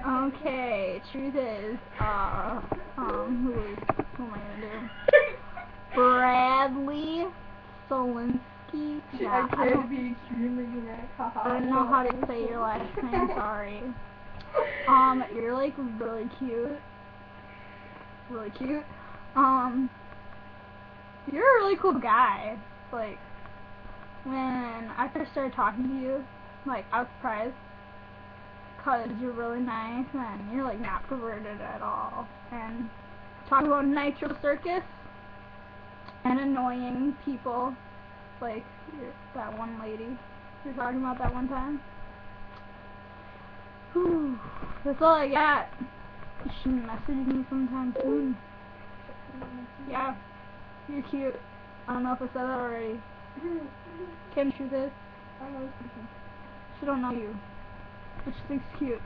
Okay, truth is, who am I gonna do? Bradley Solinsky. Yeah, I tried to be extremely dramatic. I don't know how to say your last name, sorry. You're like really cute. Really cute. You're a really cool guy. Like, when I first started talking to you, like, I was surprised. Cause you're really nice and you're like not perverted at all. And talking about Nitro Circus and annoying people, like that one lady you're talking about that one time. Whew, that's all I got. You should message me sometime soon. Yeah, you're cute. I don't know if I said that already. Can truth is, she don't know you, but she thinks cute.